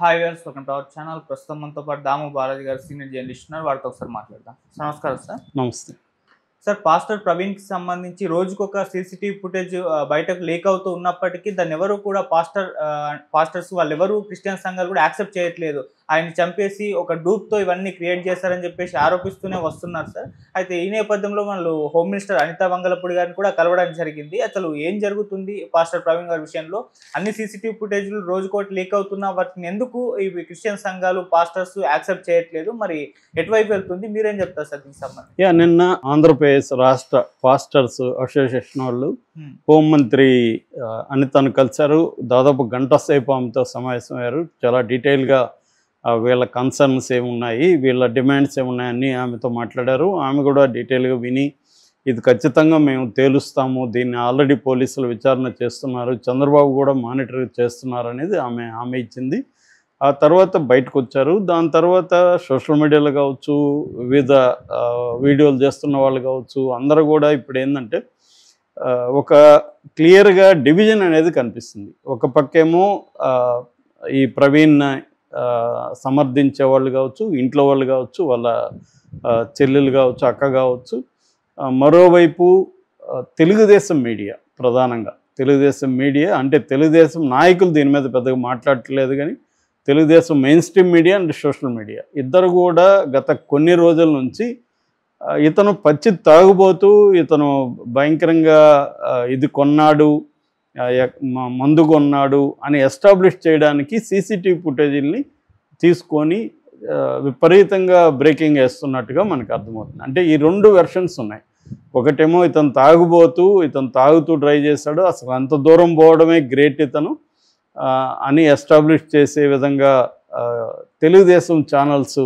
Hi viewers, welcome to our channel. ప్రస్తుతం మనతో పాటు దాము బాలాజీ గారు సీనియర్ జర్నలిస్ట్ ఉన్నారు. వారితో ఒకసారి మాట్లాడదాం. నమస్కారం సార్. నమస్తే సార్, పాస్టర్ ప్రవీణ్కి సంబంధించి రోజుకొక సీసీటీవీ ఫుటేజ్ బయటకు లీక్ అవుతూ ఉన్నప్పటికీ దాన్ని ఎవరు కూడా పాస్టర్స్ వాళ్ళు ఎవరు క్రిస్టియన్ సంఘాలు కూడా యాక్సెప్ట్ చేయట్లేదు. ఆయన చంపేసి ఒక డూప్తో ఇవన్నీ క్రియేట్ చేశారని చెప్పేసి ఆరోపిస్తూనే వస్తున్నారు సార్. అయితే ఈ నేపథ్యంలో వాళ్ళు హోమ్ మినిస్టర్ అనితా వంగలపూడి గారిని కూడా కలవడం జరిగింది. అసలు ఏం జరుగుతుంది పాస్టర్ ప్రవీణ్ గారి విషయంలో? అన్ని సీసీటీవీ ఫుటేజ్లు రోజుకోటి లీక్ అవుతున్నా వాటిని ఎందుకు ఈ క్రిస్టియన్ సంఘాలు పాస్టర్స్ యాక్సెప్ట్ చేయట్లేదు? మరి ఎటువైపు వెళ్తుంది? మీరేం చెప్తారు సార్ దీనికి సంబంధించి? నిన్న ఆంధ్రప్రదేశ్ రాష్ట్ర పాస్టర్స్ అసోసియేషన్ వాళ్ళు హోంమంత్రి అనితను కలిశారు. దాదాపు గంట సేపు ఆమెతో సమావేశమయ్యారు. చాలా డీటెయిల్గా వీళ్ళ కన్సర్న్స్ ఏమున్నాయి, వీళ్ళ డిమాండ్స్ ఏమున్నాయని ఆమెతో మాట్లాడారు. ఆమె కూడా డీటెయిల్గా విని ఇది ఖచ్చితంగా మేము తేలుస్తాము, దీన్ని ఆల్రెడీ పోలీసులు విచారణ చేస్తున్నారు, చంద్రబాబు కూడా మానిటర్ చేస్తున్నారు అనేది ఆమె ఇచ్చింది. ఆ తర్వాత బయటకు వచ్చారు. దాని తర్వాత సోషల్ మీడియాలో కావచ్చు, వివిధ వీడియోలు చేస్తున్న వాళ్ళు కావచ్చు, అందరూ కూడా ఇప్పుడు ఏంటంటే ఒక క్లియర్గా డివిజన్ అనేది కనిపిస్తుంది. ఒక పక్కేమో ఈ ప్రవీణ్ సమర్థించే వాళ్ళు కావచ్చు, ఇంట్లో వాళ్ళు కావచ్చు, వాళ్ళ చెల్లెలు కావచ్చు, అక్క కావచ్చు. మరోవైపు తెలుగుదేశం మీడియా, ప్రధానంగా తెలుగుదేశం మీడియా అంటే తెలుగుదేశం నాయకులు దీని మీద పెద్దగా మాట్లాడట్లేదు, కానీ Telugu Desam main stream media and social media ఇద్దరు కూడా గత కొన్ని రోజుల నుంచి ఇతను పచ్చి తాగుబోతూ, ఇతను భయంకరంగా ఇది కొన్నాడు, మందు కొన్నాడు అని ఎస్టాబ్లిష్ చేయడానికి సీసీటీవీ ఫుటేజీల్ని తీసుకొని విపరీతంగా బ్రేకింగ్ వేస్తున్నట్టుగా మనకు అర్థమవుతుంది. అంటే ఈ రెండు వెర్షన్స్ ఉన్నాయి. ఒకటేమో ఇతను తాగుతూ డ్రైవ్ చేశాడు, అసలు అంత దూరం పోవడమే గ్రేట్ ఇతను అని ఎస్టాబ్లిష్ చేసే విధంగా తెలుగుదేశం ఛానల్స్,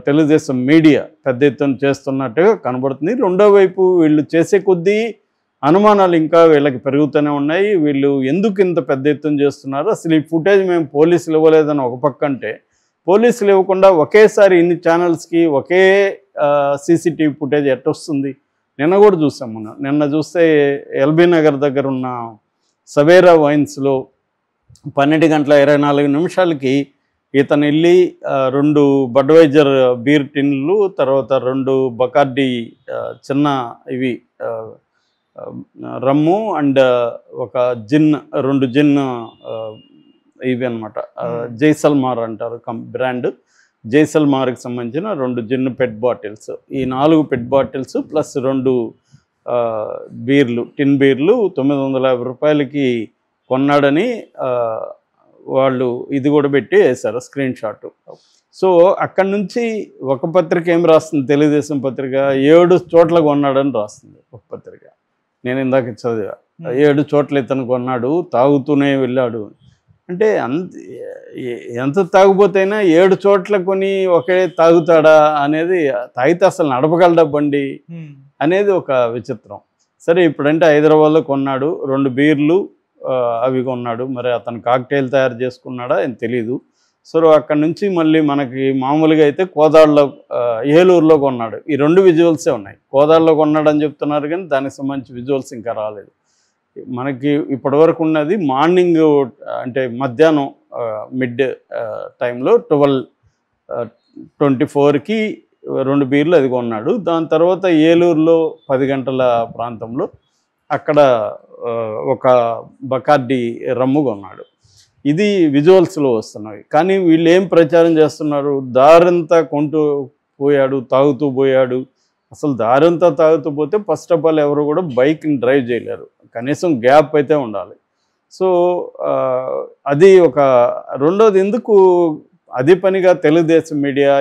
తెలుగుదేశం మీడియా పెద్ద ఎత్తున చేస్తున్నట్టుగా కనబడుతుంది. రెండో వైపు వీళ్ళు చేసే కొద్దీ అనుమానాలు ఇంకా వీళ్ళకి పెరుగుతూనే ఉన్నాయి. వీళ్ళు ఎందుకు ఇంత పెద్ద ఎత్తున చేస్తున్నారు, అసలు ఈ ఫుటేజ్ మేము పోలీసులు ఇవ్వలేదని ఒక పక్క అంటే, పోలీసులు ఇవ్వకుండా ఒకేసారి ఇన్ని ఛానల్స్కి ఒకే సీసీటీవీ ఫుటేజ్ ఎట్టొస్తుంది? నిన్న కూడా చూసాం. నిన్న చూస్తే ఎల్బీ నగర్ దగ్గర ఉన్న సవేరా వైన్స్లో 12:24 ఇతను వెళ్ళి 2 బడ్వైజర్ బీర్ టిన్లు, తర్వాత 2 బకార్డీ చిన్న ఇవి రమ్ము అండ్ ఒక జిన్, 2 జిన్ ఇవి అనమాట, జైసల్మార్ అంటారు బ్రాండ్, జైసల్మార్కి సంబంధించిన 2 జిన్ పెట్ బాటిల్స్. ఈ 4 పెట్ బాటిల్స్ ప్లస్ 2 బీర్లు, టిన్ బీర్లు 950 రూపాయలకి కొన్నాడని వాళ్ళు ఇది కూడా పెట్టి వేశారు స్క్రీన్ షాట్. సో అక్కడి నుంచి ఒక పత్రిక ఏం రాస్తుంది, తెలుగుదేశం పత్రిక 7 చోట్ల కొన్నాడని రాస్తుంది ఒక పత్రిక. నేను ఇందాక చదివా, 7 చోట్ల ఇతను కొన్నాడు, తాగుతూనే వెళ్ళాడు. అంటే ఎంత తాగుపోతైనా 7 చోట్ల కొని ఒకే తాగుతాడా అనేది, తాగితే అసలు నడపగలడా బండి అనేది ఒక విచిత్రం. సరే, ఇప్పుడంటే హైదరాబాద్లో కొన్నాడు, 2 బీర్లు అవి కొన్నాడు. మరి అతను కాక్టైల్ తయారు చేసుకున్నాడా అని తెలీదు. సో అక్కడి నుంచి మళ్ళీ మనకి మామూలుగా అయితే కోదాడలో, ఏలూరులో కొన్నాడు. ఈ 2 విజువల్సే ఉన్నాయి. కోదాడలో కొన్నాడని చెప్తున్నారు, కానీ దానికి సంబంధించి విజువల్స్ ఇంకా రాలేదు. మనకి ఇప్పటివరకు ఉన్నది మార్నింగ్, అంటే మధ్యాహ్నం మిడ్ టైంలో 12:24కి 2 బీర్లు అది కొన్నాడు. దాని తర్వాత ఏలూరులో 10 గంటల ప్రాంతంలో అక్కడ ఒక బకార్డీ రమ్ము కొన్నాడు. ఇది విజువల్స్లో వస్తున్నాయి. కానీ వీళ్ళు ఏం ప్రచారం చేస్తున్నారు, దారంతా కొంటూ పోయాడు, తాగుతూ పోయాడు. అసలు దారంతా తాగుతూ పోతే ఫస్ట్ ఆఫ్ ఆల్ ఎవరు కూడా బైక్ని డ్రైవ్ చేయలేరు, కనీసం గ్యాప్ అయితే ఉండాలి. సో అది ఒక. రెండోది, ఎందుకు అది పనిగా తెలుగుదేశం మీడియా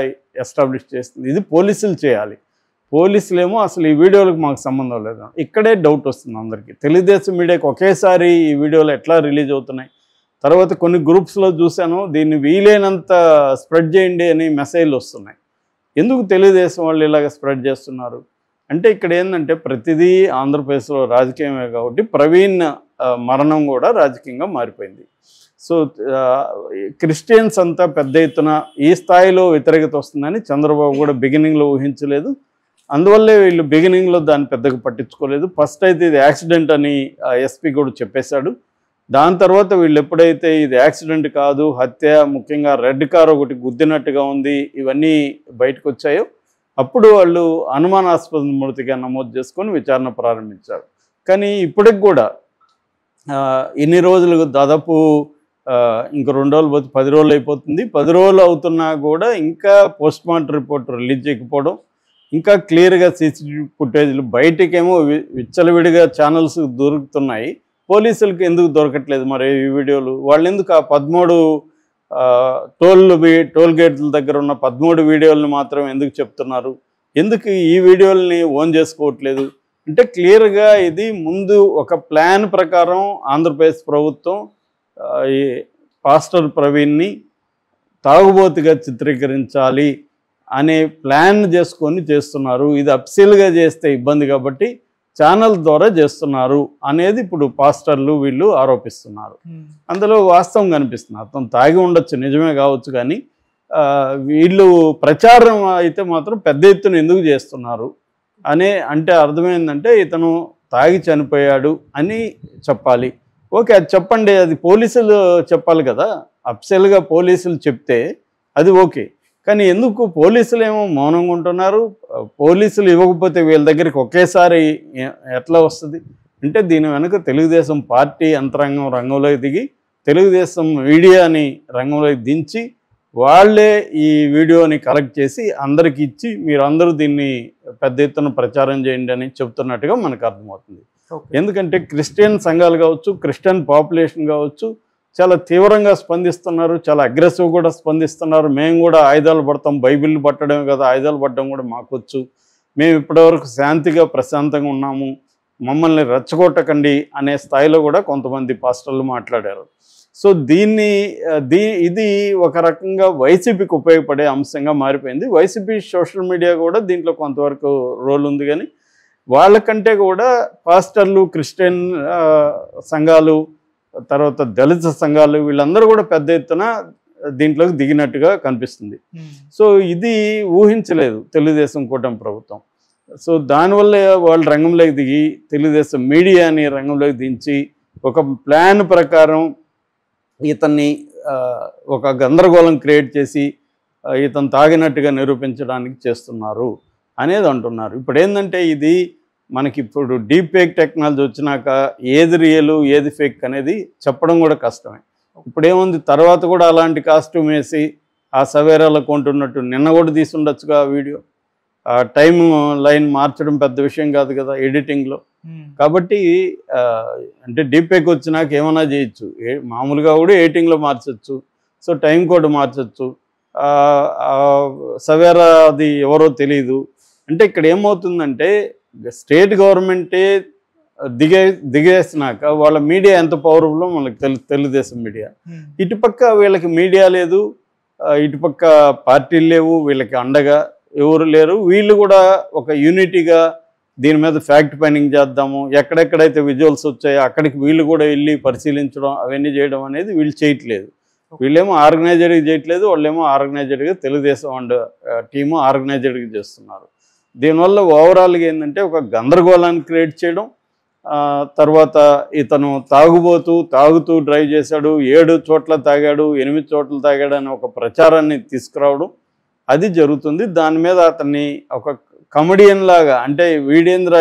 ఎస్టాబ్లిష్ చేస్తుంది, ఇది పోలీసులు చేయాలి. పోలీసులేమో అసలు ఈ వీడియోలకు మాకు సంబంధం లేదు. ఇక్కడే డౌట్ వస్తుంది అందరికీ. తెలుగుదేశం మీడియాకి ఒకేసారి ఈ వీడియోలు ఎట్లా రిలీజ్ అవుతున్నాయి? తర్వాత కొన్ని గ్రూప్స్లో చూశాను, దీన్ని వీలైనంత స్ప్రెడ్ చేయండి అని మెసేజ్లు వస్తున్నాయి. ఎందుకు తెలుగుదేశం వాళ్ళు ఇలాగ స్ప్రెడ్ చేస్తున్నారు అంటే, ఇక్కడ ఏంటంటే ప్రతిదీ ఆంధ్రప్రదేశ్లో రాజకీయమే కాబట్టి ప్రవీణ్ మరణం కూడా రాజకీయంగా మారిపోయింది. సో క్రిస్టియన్స్ అంతా పెద్ద ఎత్తున ఈ స్థాయిలో వ్యతిరేకత వస్తుందని చంద్రబాబు కూడా బిగినింగ్లో ఊహించలేదు. అందువల్లే వీళ్ళు బిగినింగ్లో దాన్ని పెద్దగా పట్టించుకోలేదు. ఫస్ట్ అయితే ఇది యాక్సిడెంట్ అని ఎస్పీ కూడా చెప్పేశాడు. దాని తర్వాత వీళ్ళు ఎప్పుడైతే ఇది యాక్సిడెంట్ కాదు, హత్య, ముఖ్యంగా రెడ్ కార్ ఒకటి గుద్దినట్టుగా ఉంది, ఇవన్నీ బయటకు వచ్చాయో అప్పుడు వాళ్ళు అనుమానాస్పద మృతిగా నమోదు చేసుకొని విచారణ ప్రారంభించారు. కానీ ఇప్పటికి కూడా ఇన్ని రోజులు దాదాపు ఇంక 2 రోజులు పోతే 10 రోజులు అయిపోతుంది. 10 రోజులు అవుతున్నా కూడా ఇంకా పోస్ట్ మార్టం రిపోర్ట్ రిలీజ్ చేయకపోవడం, ఇంకా క్లియర్గా సీసీటీవీ ఫుటేజ్లు బయటకేమో విచ్చలవిడిగా ఛానల్స్ దొరుకుతున్నాయి, పోలీసులకు ఎందుకు దొరకట్లేదు మరి ఈ వీడియోలు? వాళ్ళు ఎందుకు ఆ 13 టోల్ గేట్ల దగ్గర ఉన్న 13 వీడియోలను మాత్రం ఎందుకు చెప్తున్నారు? ఎందుకు ఈ వీడియోలని ఓన్ చేసుకోవట్లేదు? అంటే క్లియర్గా ఇది ముందు ఒక ప్లాన్ ప్రకారం ఆంధ్రప్రదేశ్ ప్రభుత్వం ఈ పాస్టర్ ప్రవీణ్ని తాగుబోతుగా చిత్రీకరించాలి అనే ప్లాన్ చేసుకొని చేస్తున్నారు. ఇది అఫీషియల్గా చేస్తే ఇబ్బంది కాబట్టి ఛానల్ ద్వారా చేస్తున్నారు అనేది ఇప్పుడు పాస్టర్లు వీళ్ళు ఆరోపిస్తున్నారు. అందులో వాస్తవం కనిపిస్తుంది. అతను తాగి ఉండొచ్చు, నిజమే కావచ్చు, కానీ వీళ్ళు ప్రచారం అయితే మాత్రం పెద్ద ఎత్తున ఎందుకు చేస్తున్నారు అంటే అర్థమైందంటే ఇతను తాగి చనిపోయాడు అని చెప్పాలి. ఓకే, అది చెప్పండి, అది పోలీసులు చెప్పాలి కదా. అఫీషియల్గా పోలీసులు చెప్తే అది ఓకే, కానీ ఎందుకు పోలీసులు ఏమో మౌనంగా ఉంటున్నారు? పోలీసులు ఇవ్వకపోతే వీళ్ళ దగ్గరికి ఒకేసారి ఎట్లా వస్తుంది? అంటే దీని వెనుక తెలుగుదేశం పార్టీ యంత్రాంగం రంగంలోకి దిగి తెలుగుదేశం మీడియాని రంగంలోకి దించి వాళ్ళే ఈ వీడియోని కలెక్ట్ చేసి అందరికి ఇచ్చి మీరందరూ దీన్ని పెద్ద ఎత్తున ప్రచారం చేయండి అని చెప్తున్నట్టుగా మనకు అర్థమవుతుంది. ఎందుకంటే క్రిస్టియన్ సంఘాలు కావచ్చు, క్రిస్టియన్ పాపులేషన్ కావచ్చు చాలా తీవ్రంగా స్పందిస్తున్నారు, చాలా అగ్రెసివ్ కూడా స్పందిస్తున్నారు. మేము కూడా ఆయుధాలు పడతాం, బైబిల్ పట్టడమే కదా, ఆయుధాలు పట్టడం కూడా మాకొచ్చు, మేము ఇప్పటివరకు శాంతిగా ప్రశాంతంగా ఉన్నాము, మమ్మల్ని రెచ్చగొట్టకండి అనే స్థాయిలో కూడా కొంతమంది పాస్టర్లు మాట్లాడారు. సో ఇది ఒక రకంగా వైసీపీకి ఉపయోగపడే అంశంగా మారిపోయింది. వైసీపీ సోషల్ మీడియా కూడా దీంట్లో కొంతవరకు రోల్ ఉంది, కానీ వాళ్ళకంటే కూడా పాస్టర్లు, క్రిస్టియన్ సంఘాలు, తర్వాత దళిత సంఘాలు వీళ్ళందరూ కూడా పెద్ద ఎత్తున దీంట్లోకి దిగినట్టుగా కనిపిస్తుంది. సో ఇది ఊహించలేదు తెలుగుదేశం కూటమి ప్రభుత్వం. సో దానివల్ల వాళ్ళు రంగంలోకి దిగి తెలుగుదేశం మీడియాని రంగంలోకి దించి ఒక ప్లాన్ ప్రకారం ఇతన్ని ఒక గందరగోళం క్రియేట్ చేసి ఇతను తాగినట్టుగా నిరూపించడానికి చేస్తున్నారు అనేది అంటున్నారు. ఇప్పుడు ఏంటంటే ఇది మనకి ఇప్పుడు డీప్ ఫేక్ టెక్నాలజీ వచ్చినాక ఏది రియలు ఏది ఫేక్ అనేది చెప్పడం కూడా కష్టమే. ఇప్పుడు ఏముంది, తర్వాత కూడా అలాంటి కాస్ట్యూమ్ వేసి ఆ సవేరాలో కొంటున్నట్టు నిన్న కూడా తీసుండొచ్చుగా వీడియో. టైం లైన్ మార్చడం పెద్ద విషయం కాదు కదా ఎడిటింగ్లో. కాబట్టి అంటే డీప్ ఫేక్ వచ్చినాక ఏమైనా చేయొచ్చు, మామూలుగా కూడా ఎడిటింగ్లో మార్చచ్చు. సో టైం కోడ్ మార్చచ్చు, సవేరా అది ఎవరో తెలీదు. అంటే ఇక్కడ ఏమవుతుందంటే స్టేట్ గవర్నమెంటే దిగేసినాక వాళ్ళ మీడియా ఎంత పవర్ఫుల్లో మనకు తెలుగుదేశం మీడియా. ఇటుపక్క వీళ్ళకి మీడియా లేదు, ఇటుపక్క పార్టీలు లేవు, వీళ్ళకి అండగా ఎవరు లేరు. వీళ్ళు కూడా ఒక యూనిటీగా దీని మీద ఫ్యాక్ట్ ఫైండింగ్ చేద్దాము, ఎక్కడెక్కడైతే విజువల్స్ వచ్చాయో అక్కడికి వీళ్ళు కూడా వెళ్ళి పరిశీలించడం అవన్నీ చేయడం అనేది వీళ్ళు చేయట్లేదు. వీళ్ళేమో ఆర్గనైజర్గా చేయట్లేదు, వాళ్ళేమో ఆర్గనైజర్గా తెలుగుదేశం అండ్ టీము ఆర్గనైజర్గా చేస్తున్నారు. దీనివల్ల ఓవరాల్గా ఏంటంటే ఒక గందరగోళాన్ని క్రియేట్ చేయడం, తర్వాత ఇతను తాగుతూ డ్రైవ్ చేశాడు, 7 చోట్ల తాగాడు, 8 చోట్ల తాగాడు అని ఒక ప్రచారాన్ని తీసుకురావడం అది జరుగుతుంది. దాని మీద అతన్ని ఒక కమెడియన్ లాగా, అంటే వీడేంద్ర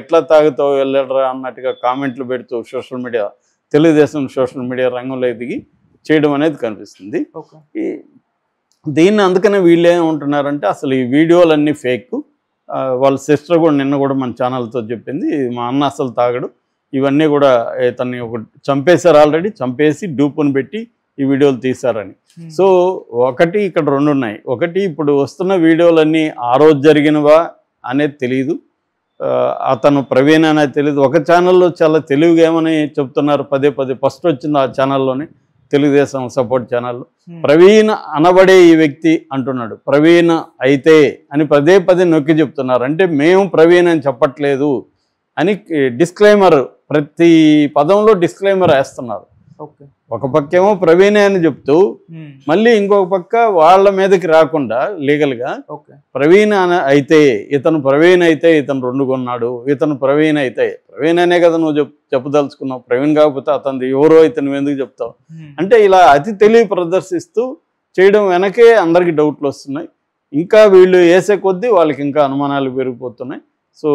ఎట్లా తాగుతావు వెళ్ళడరా అన్నట్టుగా కామెంట్లు పెడుతూ social media, Telugu Desam social media రంగంలో దిగి చేయడం అనేది కనిపిస్తుంది. దీన్ని అందుకనే వీళ్ళు ఏమంటున్నారంటే అసలు ఈ వీడియోలన్నీ ఫేక్. వాళ్ళ సిస్టర్ కూడా నిన్న కూడా మన ఛానల్తో చెప్పింది, మా అన్న అసలు తాగడు, ఇవన్నీ కూడా ఇతన్ని ఒక చంపేశారు, ఆల్రెడీ చంపేసి డూపుని పెట్టి ఈ వీడియోలు తీశారని. సో ఒకటి ఇక్కడ 2 ఉన్నాయి. ఒకటి ఇప్పుడు వస్తున్న వీడియోలన్నీ ఆ రోజు జరిగినవా అనేది తెలియదు, అతను ప్రవీణ్ అనేది తెలియదు. ఒక ఛానల్లో చాలా తెలివిగా ఏమని చెప్తున్నారు, పదే ఫస్ట్ వచ్చింది ఆ ఛానల్లోనే, తెలుగుదేశం సపోర్ట్ ఛానల్, ప్రవీణ్ అనబడే ఈ వ్యక్తి అంటున్నాడు, ప్రవీణ్ అయితే అని పదే నొక్కి చెప్తున్నారు. అంటే మేము ప్రవీణ్ అని చెప్పట్లేదు అని డిస్క్లైమర్, ప్రతి పదంలో డిస్క్లైమర్ వేస్తున్నారు. ఓకే. ఒక పక్కేమో ప్రవీణే అని చెప్తూ మళ్ళీ ఇంకొక పక్క వాళ్ళ మీదకి రాకుండా లీగల్గా ఓకే. ప్రవీణ్ అయితే ఇతను ప్రవీణ్ అయితే ఇతను 2 కొన్నాడు, ఇతను ప్రవీణ్ అయితే ప్రవీణ్ అనే కదా నువ్వు చెప్పదలుచుకున్నావు, ప్రవీణ్ కాకపోతే అతను ఎవరో అయితే నువ్వు ఎందుకు చెప్తావు అంటే ఇలా అతి తెలివి ప్రదర్శిస్తూ చేయడం వెనకే అందరికీ డౌట్లు వస్తున్నాయి. ఇంకా వీళ్ళు వేసే కొద్దీ వాళ్ళకి ఇంకా అనుమానాలు పెరిగిపోతున్నాయి. సో